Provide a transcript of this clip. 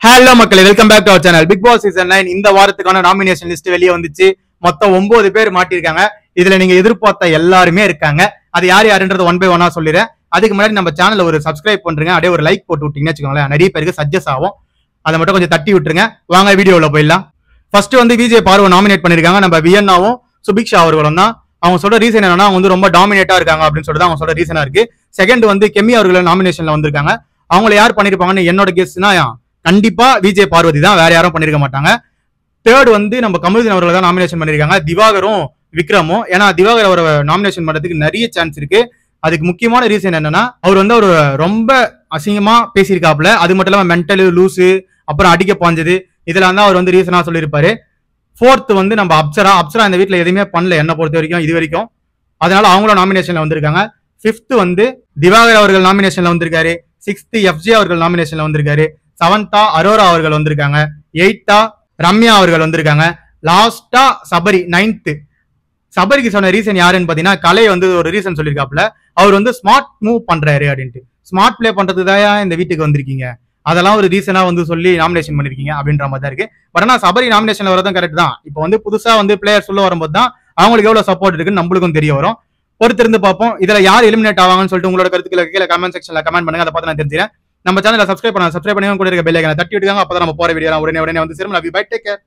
Hello மக்களே, welcome back to our channel. Bigg Boss season 9 இந்த வாரத்துக்கான நாமினேஷன் லிஸ்ட் வெளியே வந்துச்சு. மொத்தம் 9 பேர் மாட்டிருக்காங்க. இதுல நீங்க எதிர்பார்த்த எல்லாருமே இருக்காங்க. அது யார் யாருன்றது ஒன் பை ஒன்னா சொல்லிடுறேன். அதுக்கு முன்னாடி நம்ம சேனல்ல ஒரு சப்ஸ்கிரைப் பண்றீங்க, அப்படியே ஒரு லைக் போட்டு விட்டீங்கன்னு வச்சுக்கோங்களேன், நிறைய பேருக்கு சஜஸ்ட் ஆகும். அதை மட்டும் கொஞ்சம் தட்டி விட்டுருங்க. வாங்க வீடியோல போயிடலாம். ஃபர்ஸ்ட் வந்து விஜய் பார்வை நாமினேட் பண்ணிருக்காங்க. நம்ம வியன்னாவும் சுபிக்ஷா அவர்களும் தான். அவங்க சொல்ற ரீசன் என்னன்னா, அவங்க வந்து ரொம்ப டாமினேட்டா இருக்காங்க அப்படின்னு சொல்லிட்டு அவங்க சொல்ற ரீசனா இருக்கு. செகண்ட் வந்து கெமி அவர்கள் நாமினேஷன்ல வந்திருக்காங்க. அவங்கள யார் பண்ணிருப்பாங்கன்னு என்னோட கெஸ்ட்னா கண்டிப்பா விஜய் பார்வதி தான், வேற யாரும் பண்ணிருக்க மாட்டாங்க. தேர்ட் வந்து நம்ம கமல்ஹாசன் அவர்கள் தான் நாமினேஷன் பண்ணிருக்காங்க. திவாகரும் விக்ரமும். ஏன்னா திவாகர் அவரை நாமினேஷன் பண்றதுக்கு நிறைய சான்ஸ் இருக்கு. அதுக்கு முக்கியமான ரீசன் என்னன்னா, அவர் வந்து அவர் ரொம்ப அசிங்கமா பேசியிருக்காப்ல. அது மட்டும் இல்லாம மென்டல் லூசு, அப்புறம் அடிக்க பாஞ்சது, இதெல்லாம் தான் அவர் வந்து ரீசனா சொல்லியிருப்பாரு. ஃபோர்த் வந்து நம்ம அப்சரா இந்த வீட்டுல எதுவுமே பண்ணல என்ன பொறுத்த வரைக்கும் இது வரைக்கும். அதனால அவங்களும் நாமினேஷன்ல வந்திருக்காங்க. ஃபிஃப்த் வந்து திவாகர் அவர்கள் நாமினேஷன்ல வந்திருக்காரு. சிக்ஸ்த் எஃப்ஜே அவர்கள் நாமினேஷன்ல வந்திருக்காரு. செவன்த்தா அரோரா அவர்கள் வந்திருக்காங்க. எயித்தா ரம்யா அவர்கள் வந்திருக்காங்க. லாஸ்டா சபரி நைன்த். சபரிக்கு சொன்ன ரீசன் யாருன்னு பாத்தீங்கன்னா, கலை வந்து ஒரு ரீசன் சொல்லியிருக்காப்ல. அவர் வந்து ஸ்மார்ட் மூவ் பண்றாரு அப்படின்ட்டு. ஸ்மார்ட் பிளே பண்றது தான் இந்த வீட்டுக்கு வந்திருக்கீங்க, அதெல்லாம் ஒரு ரீசனா வந்து சொல்லி நாமினேஷன் பண்ணிருக்கீங்க அப்படின்ற மாதிரி தான் இருக்கு. பட் ஆனா சபரி நாமினேஷன்ல வரதும் கரெக்ட் தான். இப்போ வந்து புதுசா வந்து பிளேயர் சொல்ல வரும்போது தான் அவங்களுக்கு எவ்வளவு சப்போர்ட் இருக்குன்னு நம்மளுக்கும் தெரிய வரும். பொறுத்திருந்து பார்ப்போம். இதுல யார் எலிமினேட் ஆவாங்கன்னு சொல்லிட்டு உங்களோட கருத்துக்களை கீழே கமெண்ட் செக்ஷன்ல கமெண்ட் பண்ணுங்க. அதை பார்த்து நான் தெரிஞ்சுக்கிறேன். நம்ம சேனலை சப்ஸ்கிரைப் பண்ணி கூட இருக்க பெல் ஐகானை தட்டி விட்டுருக்காங்க. அப்பதான் நம்ம போற வீடியோ உடனே வந்து சேரும். Love you, bye, take care.